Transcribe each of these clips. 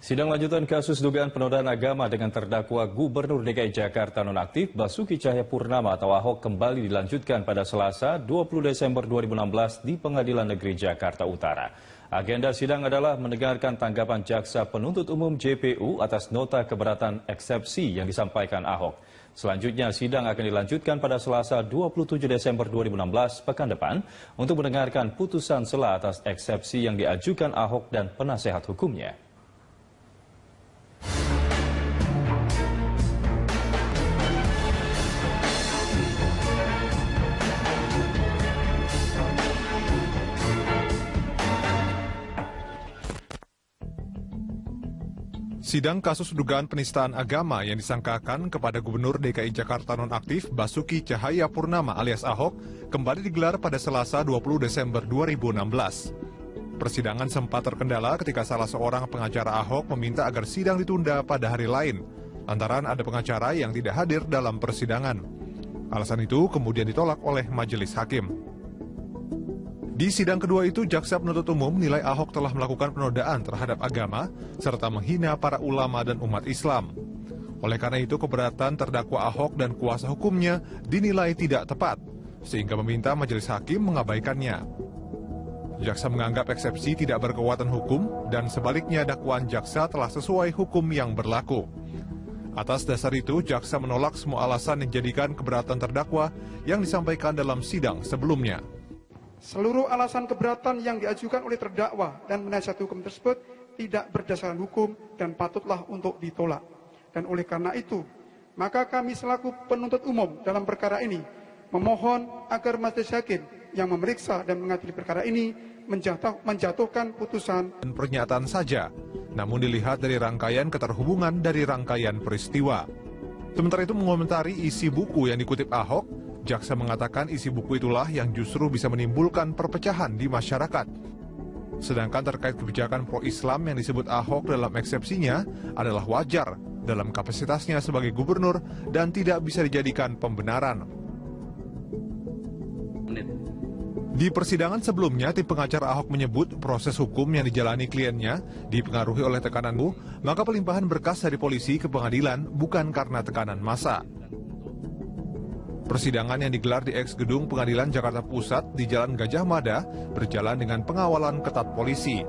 Sidang lanjutan kasus dugaan penodaan agama dengan terdakwa Gubernur DKI Jakarta nonaktif Basuki Cahayapurnama atau Ahok kembali dilanjutkan pada Selasa 20 Desember 2016 di Pengadilan Negeri Jakarta Utara. Agenda sidang adalah mendengarkan tanggapan jaksa penuntut umum JPU atas nota keberatan eksepsi yang disampaikan Ahok. Selanjutnya sidang akan dilanjutkan pada Selasa 27 Desember 2016 pekan depan untuk mendengarkan putusan sela atas eksepsi yang diajukan Ahok dan penasehat hukumnya. Sidang kasus dugaan penistaan agama yang disangkakan kepada Gubernur DKI Jakarta nonaktif Basuki Cahayapurnama alias Ahok kembali digelar pada Selasa 20 Desember 2016. Persidangan sempat terkendala ketika salah seorang pengacara Ahok meminta agar sidang ditunda pada hari lain, lantaran ada pengacara yang tidak hadir dalam persidangan. Alasan itu kemudian ditolak oleh majelis hakim. Di sidang kedua itu, jaksa penuntut umum menilai Ahok telah melakukan penodaan terhadap agama serta menghina para ulama dan umat Islam. Oleh karena itu, keberatan terdakwa Ahok dan kuasa hukumnya dinilai tidak tepat, sehingga meminta majelis hakim mengabaikannya. Jaksa menganggap eksepsi tidak berkekuatan hukum dan sebaliknya dakwaan jaksa telah sesuai hukum yang berlaku. Atas dasar itu, jaksa menolak semua alasan yang dijadikan keberatan terdakwa yang disampaikan dalam sidang sebelumnya. Seluruh alasan keberatan yang diajukan oleh terdakwa dan penasihat hukum tersebut tidak berdasarkan hukum dan patutlah untuk ditolak. Dan oleh karena itu, maka kami selaku penuntut umum dalam perkara ini memohon agar majelis hakim yang memeriksa dan mengadili perkara ini menjatuhkan putusan. Pernyataan saja, namun dilihat dari rangkaian keterhubungan dari rangkaian peristiwa. Sementara itu mengomentari isi buku yang dikutip Ahok, jaksa mengatakan isi buku itulah yang justru bisa menimbulkan perpecahan di masyarakat. Sedangkan terkait kebijakan pro-Islam yang disebut Ahok dalam eksepsinya adalah wajar dalam kapasitasnya sebagai gubernur dan tidak bisa dijadikan pembenaran. Di persidangan sebelumnya, tim pengacara Ahok menyebut proses hukum yang dijalani kliennya dipengaruhi oleh tekanan maka pelimpahan berkas dari polisi ke pengadilan bukan karena tekanan massa. Persidangan yang digelar di eks-gedung Pengadilan Jakarta Pusat di Jalan Gajah Mada berjalan dengan pengawalan ketat polisi.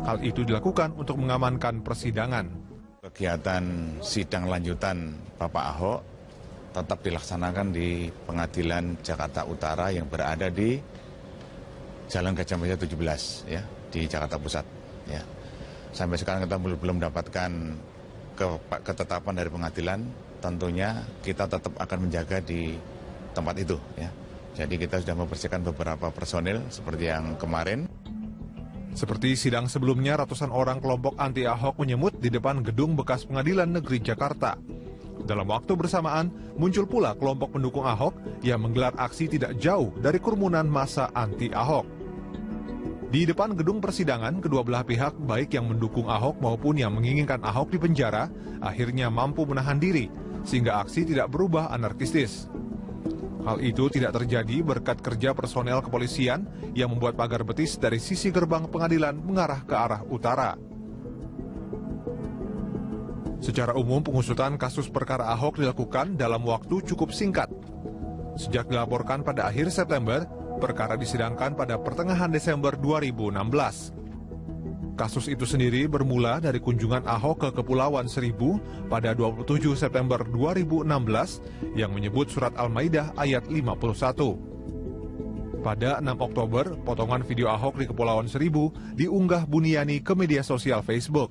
Hal itu dilakukan untuk mengamankan persidangan. Kegiatan sidang lanjutan Bapak Ahok tetap dilaksanakan di Pengadilan Jakarta Utara yang berada di Jalan Gajah Mada 17 ya, di Jakarta Pusat ya. Sampai sekarang kita belum mendapatkan ketetapan dari pengadilan, tentunya kita tetap akan menjaga di tempat itu ya. Jadi kita sudah membersihkan beberapa personil seperti yang kemarin. Seperti sidang sebelumnya, ratusan orang kelompok anti Ahok menyemut di depan gedung bekas Pengadilan Negeri Jakarta. Dalam waktu bersamaan, muncul pula kelompok pendukung Ahok yang menggelar aksi tidak jauh dari kerumunan massa anti Ahok. Di depan gedung persidangan, kedua belah pihak baik yang mendukung Ahok maupun yang menginginkan Ahok dipenjara akhirnya mampu menahan diri sehingga aksi tidak berubah anarkistis. Hal itu tidak terjadi berkat kerja personel kepolisian yang membuat pagar betis dari sisi gerbang pengadilan mengarah ke arah utara. Secara umum, pengusutan kasus perkara Ahok dilakukan dalam waktu cukup singkat. Sejak dilaporkan pada akhir September, perkara disidangkan pada pertengahan Desember 2016. Kasus itu sendiri bermula dari kunjungan Ahok ke Kepulauan Seribu pada 27 September 2016 yang menyebut surat Al-Maidah ayat 51. Pada 6 Oktober, potongan video Ahok di Kepulauan Seribu diunggah Buniani ke media sosial Facebook.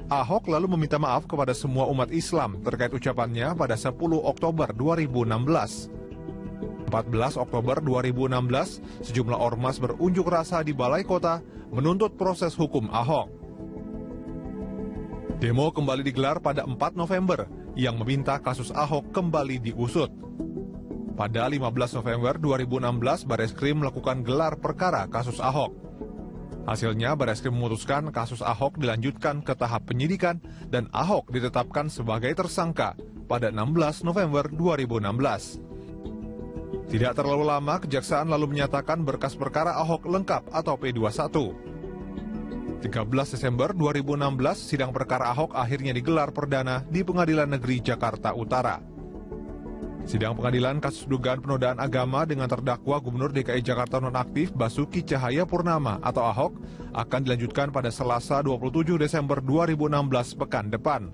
Ahok lalu meminta maaf kepada semua umat Islam terkait ucapannya pada 10 Oktober 2016. 14 Oktober 2016, sejumlah ormas berunjuk rasa di Balai Kota menuntut proses hukum Ahok. Demo kembali digelar pada 4 November yang meminta kasus Ahok kembali diusut. Pada 15 November 2016, Bareskrim melakukan gelar perkara kasus Ahok. Hasilnya, Bareskrim memutuskan kasus Ahok dilanjutkan ke tahap penyidikan dan Ahok ditetapkan sebagai tersangka pada 16 November 2016. Tidak terlalu lama, Kejaksaan lalu menyatakan berkas perkara Ahok lengkap atau P21. 13 Desember 2016, sidang perkara Ahok akhirnya digelar perdana di Pengadilan Negeri Jakarta Utara. Sidang pengadilan kasus dugaan penodaan agama dengan terdakwa Gubernur DKI Jakarta nonaktif Basuki Cahayapurnama atau Ahok akan dilanjutkan pada Selasa 27 Desember 2016 pekan depan.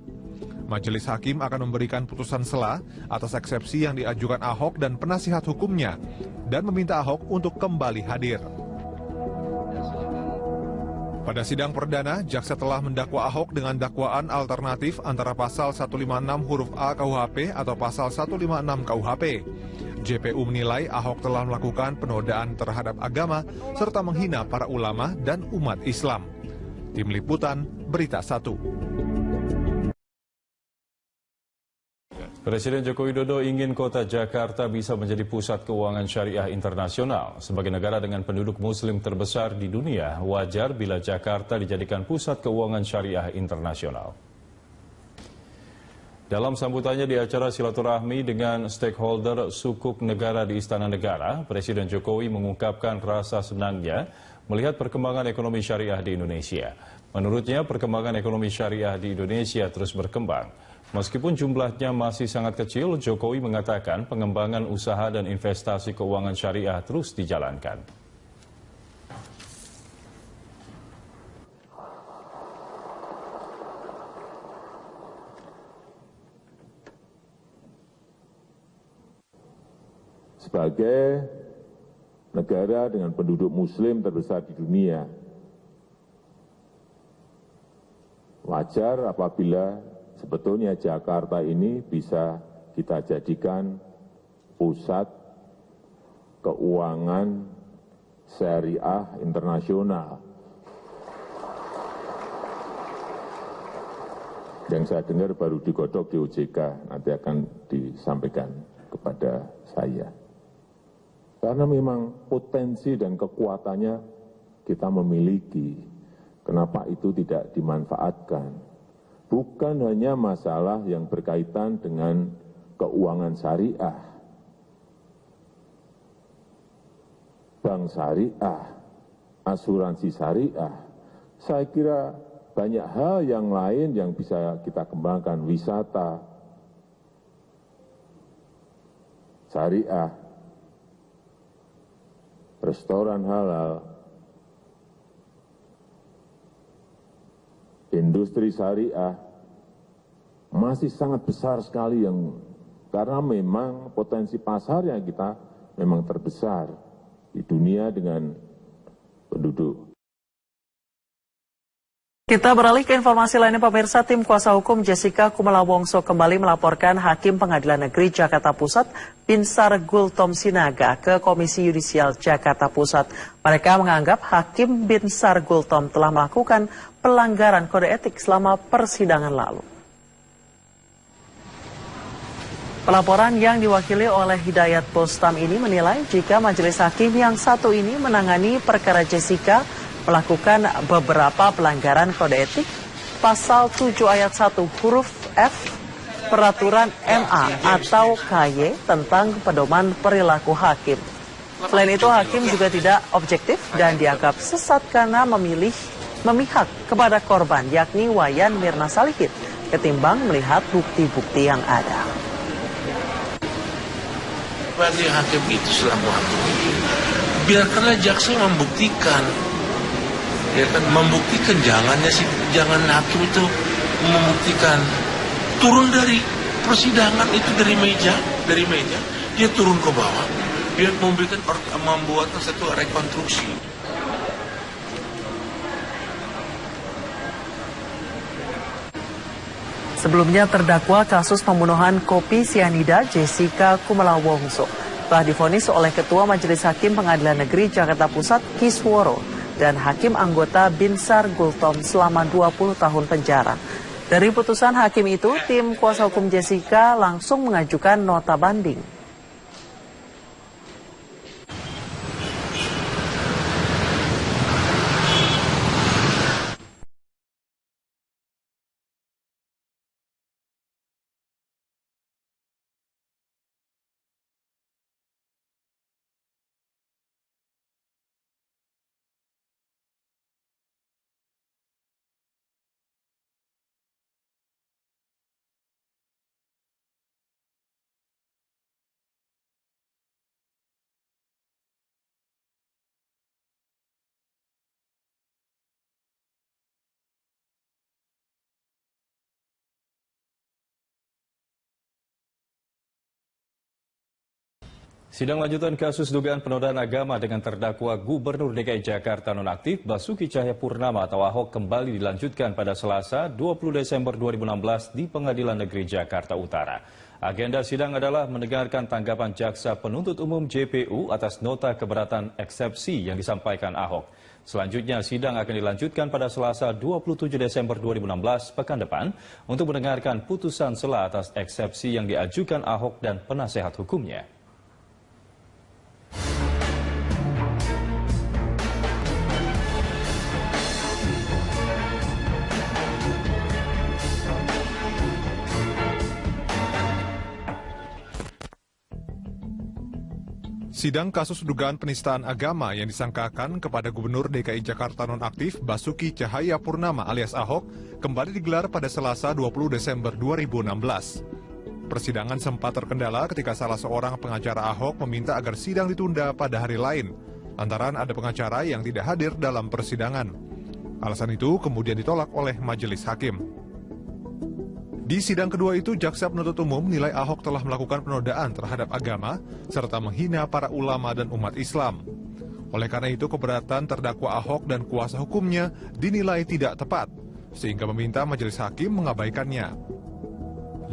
Majelis Hakim akan memberikan putusan sela atas eksepsi yang diajukan Ahok dan penasihat hukumnya dan meminta Ahok untuk kembali hadir. Pada sidang perdana, jaksa telah mendakwa Ahok dengan dakwaan alternatif antara pasal 156 huruf A KUHP atau pasal 156 KUHP. JPU menilai Ahok telah melakukan penodaan terhadap agama serta menghina para ulama dan umat Islam. Tim Liputan, Berita 1. Presiden Joko Widodo ingin kota Jakarta bisa menjadi pusat keuangan syariah internasional. Sebagai negara dengan penduduk muslim terbesar di dunia, wajar bila Jakarta dijadikan pusat keuangan syariah internasional. Dalam sambutannya di acara silaturahmi dengan stakeholder sukuk negara di Istana Negara, Presiden Jokowi mengungkapkan rasa senangnya melihat perkembangan ekonomi syariah di Indonesia. Menurutnya, perkembangan ekonomi syariah di Indonesia terus berkembang. Meskipun jumlahnya masih sangat kecil, Jokowi mengatakan pengembangan usaha dan investasi keuangan syariah terus dijalankan. Sebagai negara dengan penduduk muslim terbesar di dunia, wajar apabila sebetulnya Jakarta ini bisa kita jadikan pusat keuangan syariah internasional. Yang saya dengar baru digodok di OJK, nanti akan disampaikan kepada saya. Karena memang potensi dan kekuatannya kita memiliki, kenapa itu tidak dimanfaatkan? Bukan hanya masalah yang berkaitan dengan keuangan syariah, bank syariah, asuransi syariah. Saya kira banyak hal yang lain yang bisa kita kembangkan, wisata syariah, restoran halal, industri syariah masih sangat besar sekali karena memang potensi pasar yang kita memang terbesar di dunia dengan penduduk. Kita beralih ke informasi lainnya, pemirsa. Tim kuasa hukum Jessica Kumala Wongso kembali melaporkan Hakim Pengadilan Negeri Jakarta Pusat Binsar Gultom Sinaga ke Komisi Yudisial Jakarta Pusat. Mereka menganggap Hakim Binsar Gultom telah melakukan pelanggaran kode etik selama persidangan lalu. Pelaporan yang diwakili oleh Hidayat Bostam ini menilai jika majelis hakim yang satu ini menangani perkara Jessica melakukan beberapa pelanggaran kode etik pasal 7 ayat 1 huruf F peraturan MA atau KY tentang pedoman perilaku hakim. Selain itu, hakim juga tidak objektif dan dianggap sesat karena memihak kepada korban yakni Wayan Mirna Salihin ketimbang melihat bukti-bukti yang ada. Bagi hakim itu selaku hakim itu, biarkanlah jaksa membuktikan. Ya kan, membuktikan, jangan hakim itu membuktikan, turun dari persidangan itu dari meja dia turun ke bawah, dia membuat satu rekonstruksi. Sebelumnya terdakwa kasus pembunuhan kopi sianida Jessica Kumala Wongso telah divonis oleh Ketua Majelis Hakim Pengadilan Negeri Jakarta Pusat Kisworo dan Hakim anggota Binsar Gultom selama 20 tahun penjara. Dari putusan hakim itu, tim kuasa hukum Jessica langsung mengajukan nota banding. Sidang lanjutan kasus dugaan penodaan agama dengan terdakwa Gubernur DKI Jakarta nonaktif Basuki Cahayapurnama atau Ahok kembali dilanjutkan pada Selasa 20 Desember 2016 di Pengadilan Negeri Jakarta Utara. Agenda sidang adalah mendengarkan tanggapan Jaksa Penuntut Umum JPU atas nota keberatan eksepsi yang disampaikan Ahok. Selanjutnya sidang akan dilanjutkan pada Selasa 27 Desember 2016 pekan depan untuk mendengarkan putusan sela atas eksepsi yang diajukan Ahok dan penasehat hukumnya. Sidang kasus dugaan penistaan agama yang disangkakan kepada Gubernur DKI Jakarta nonaktif Basuki Cahayapurnama alias Ahok kembali digelar pada Selasa 20 Desember 2016. Persidangan sempat terkendala ketika salah seorang pengacara Ahok meminta agar sidang ditunda pada hari lain, lantaran ada pengacara yang tidak hadir dalam persidangan. Alasan itu kemudian ditolak oleh majelis hakim. Di sidang kedua itu, Jaksa Penuntut Umum menilai Ahok telah melakukan penodaan terhadap agama serta menghina para ulama dan umat Islam. Oleh karena itu, keberatan terdakwa Ahok dan kuasa hukumnya dinilai tidak tepat, sehingga meminta majelis hakim mengabaikannya.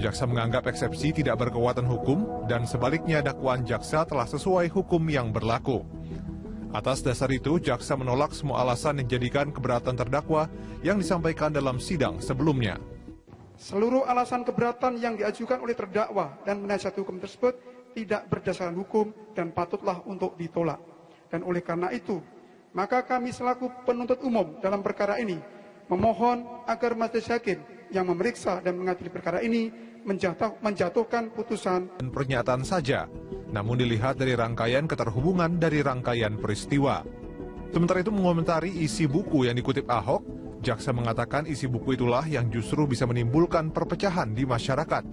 Jaksa menganggap eksepsi tidak berkekuatan hukum dan sebaliknya dakwaan jaksa telah sesuai hukum yang berlaku. Atas dasar itu, jaksa menolak semua alasan yang dijadikan keberatan terdakwa yang disampaikan dalam sidang sebelumnya. Seluruh alasan keberatan yang diajukan oleh terdakwa dan penasihat hukum tersebut tidak berdasarkan hukum dan patutlah untuk ditolak. Dan oleh karena itu, maka kami selaku penuntut umum dalam perkara ini memohon agar majelis hakim yang memeriksa dan mengadili perkara ini menjatuhkan putusan. Pernyataan saja, namun dilihat dari rangkaian keterhubungan dari rangkaian peristiwa. Sementara itu mengomentari isi buku yang dikutip Ahok, jaksa mengatakan isi buku itulah yang justru bisa menimbulkan perpecahan di masyarakat.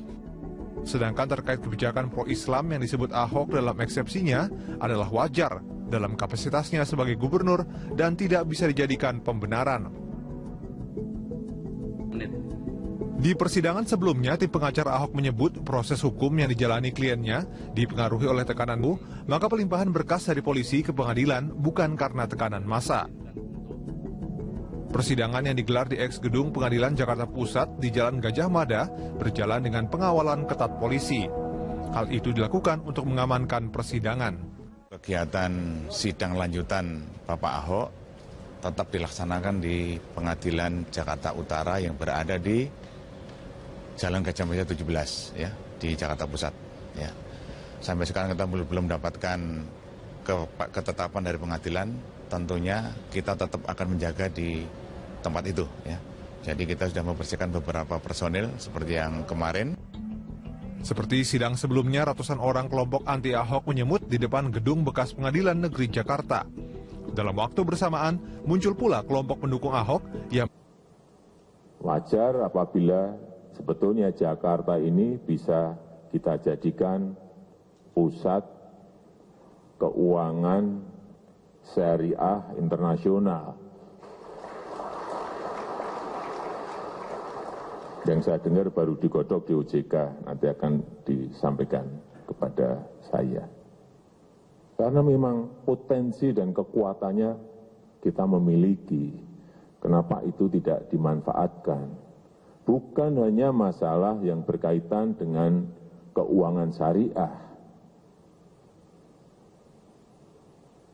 Sedangkan terkait kebijakan pro-Islam yang disebut Ahok dalam eksepsinya adalah wajar dalam kapasitasnya sebagai gubernur dan tidak bisa dijadikan pembenaran. Di persidangan sebelumnya, tim pengacara Ahok menyebut proses hukum yang dijalani kliennya dipengaruhi oleh tekanan maka pelimpahan berkas dari polisi ke pengadilan bukan karena tekanan massa. Persidangan yang digelar di eks-gedung Pengadilan Jakarta Pusat di Jalan Gajah Mada berjalan dengan pengawalan ketat polisi. Hal itu dilakukan untuk mengamankan persidangan. Kegiatan sidang lanjutan Bapak Ahok tetap dilaksanakan di Pengadilan Jakarta Utara yang berada di Jalan Gajah Mada 17 ya, di Jakarta Pusat ya. Sampai sekarang kita belum mendapatkan ketetapan dari pengadilan, tentunya kita tetap akan menjaga di tempat itu ya. Jadi kita sudah membersihkan beberapa personil seperti yang kemarin. Seperti sidang sebelumnya, ratusan orang kelompok anti Ahok menyemut di depan gedung bekas Pengadilan Negeri Jakarta. Dalam waktu bersamaan muncul pula kelompok pendukung Ahok yang wajar apabila sebetulnya Jakarta ini bisa kita jadikan pusat keuangan syariah internasional. Yang saya dengar baru digodok di OJK, nanti akan disampaikan kepada saya. Karena memang potensi dan kekuatannya kita memiliki. Kenapa itu tidak dimanfaatkan? Bukan hanya masalah yang berkaitan dengan keuangan syariah,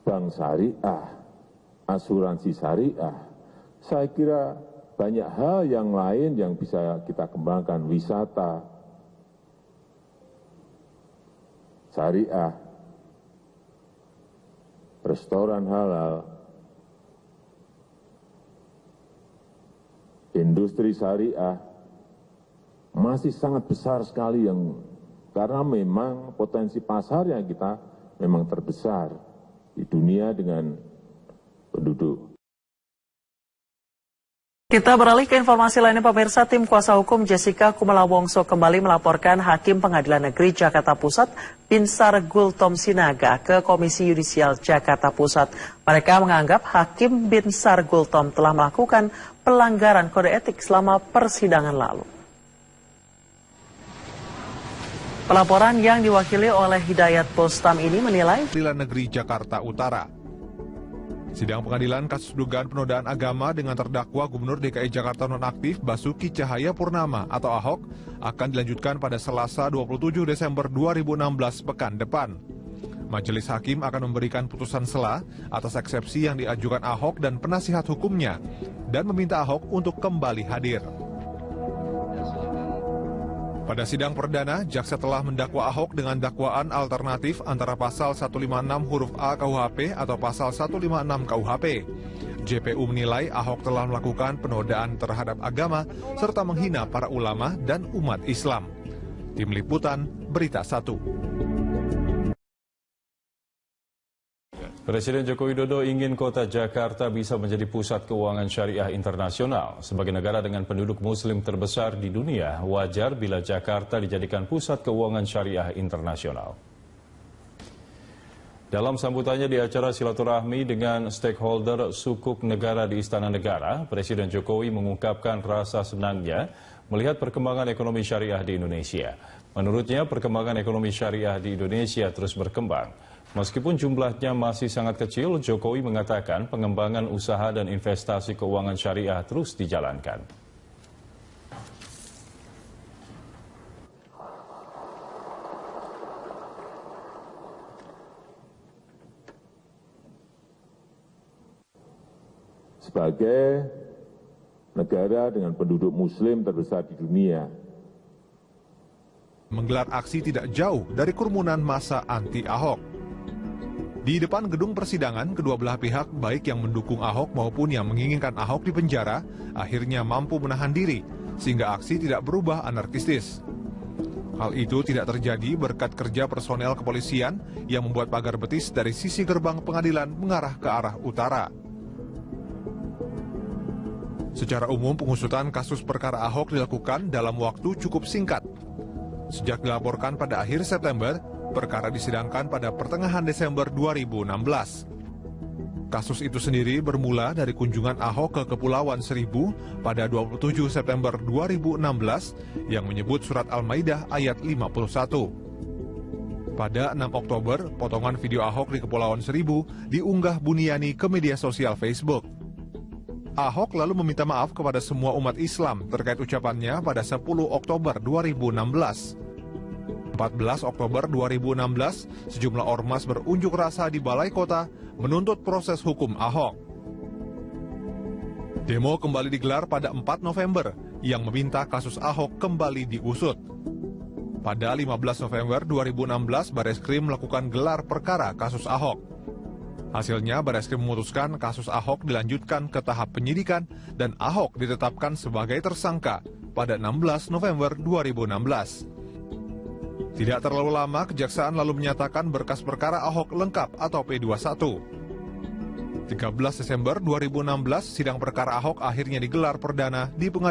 bank syariah, asuransi syariah. Saya kira banyak hal yang lain yang bisa kita kembangkan, wisata syariah, restoran halal, industri syariah, masih sangat besar sekali yang karena memang potensi pasarnya kita memang terbesar di dunia dengan penduduk. Kita beralih ke informasi lainnya, pemirsa. Tim kuasa hukum Jessica Kumala Wongso kembali melaporkan Hakim Pengadilan Negeri Jakarta Pusat Binsar Gultom Sinaga ke Komisi Yudisial Jakarta Pusat. Mereka menganggap Hakim Binsar Gultom telah melakukan pelanggaran kode etik selama persidangan lalu. Pelaporan yang diwakili oleh Hidayat Postam ini menilai Pengadilan Negeri Jakarta Utara. Sidang pengadilan kasus dugaan penodaan agama dengan terdakwa Gubernur DKI Jakarta nonaktif Basuki Cahayapurnama atau Ahok akan dilanjutkan pada Selasa 27 Desember 2016 pekan depan. Majelis Hakim akan memberikan putusan sela atas eksepsi yang diajukan Ahok dan penasihat hukumnya dan meminta Ahok untuk kembali hadir. Pada sidang perdana, jaksa telah mendakwa Ahok dengan dakwaan alternatif antara pasal 156 huruf A KUHP atau pasal 156 KUHP. JPU menilai Ahok telah melakukan penodaan terhadap agama serta menghina para ulama dan umat Islam. Tim Liputan, Berita 1. Presiden Joko Widodo ingin kota Jakarta bisa menjadi pusat keuangan syariah internasional. Sebagai negara dengan penduduk muslim terbesar di dunia, wajar bila Jakarta dijadikan pusat keuangan syariah internasional. Dalam sambutannya di acara silaturahmi dengan stakeholder sukuk negara di Istana Negara, Presiden Jokowi mengungkapkan rasa senangnya melihat perkembangan ekonomi syariah di Indonesia. Menurutnya, perkembangan ekonomi syariah di Indonesia terus berkembang. Meskipun jumlahnya masih sangat kecil, Jokowi mengatakan pengembangan usaha dan investasi keuangan syariah terus dijalankan. Sebagai negara dengan penduduk muslim terbesar di dunia, menggelar aksi tidak jauh dari kerumunan massa anti-Ahok. Di depan gedung persidangan, kedua belah pihak baik yang mendukung Ahok maupun yang menginginkan Ahok dipenjara akhirnya mampu menahan diri sehingga aksi tidak berubah anarkistis. Hal itu tidak terjadi berkat kerja personel kepolisian yang membuat pagar betis dari sisi gerbang pengadilan mengarah ke arah utara. Secara umum, pengusutan kasus perkara Ahok dilakukan dalam waktu cukup singkat. Sejak dilaporkan pada akhir September, perkara disidangkan pada pertengahan Desember 2016. Kasus itu sendiri bermula dari kunjungan Ahok ke Kepulauan Seribu pada 27 September 2016 yang menyebut surat Al-Maidah ayat 51. Pada 6 Oktober, potongan video Ahok di Kepulauan Seribu diunggah Buniani ke media sosial Facebook. Ahok lalu meminta maaf kepada semua umat Islam terkait ucapannya pada 10 Oktober 2016. 14 Oktober 2016, sejumlah ormas berunjuk rasa di Balai Kota menuntut proses hukum Ahok. Demo kembali digelar pada 4 November yang meminta kasus Ahok kembali diusut. Pada 15 November 2016, Bareskrim melakukan gelar perkara kasus Ahok. Hasilnya, Bareskrim memutuskan kasus Ahok dilanjutkan ke tahap penyidikan dan Ahok ditetapkan sebagai tersangka pada 16 November 2016. Tidak terlalu lama, Kejaksaan lalu menyatakan berkas perkara Ahok lengkap atau P21. 13 Desember 2016, sidang perkara Ahok akhirnya digelar perdana di pengadilan.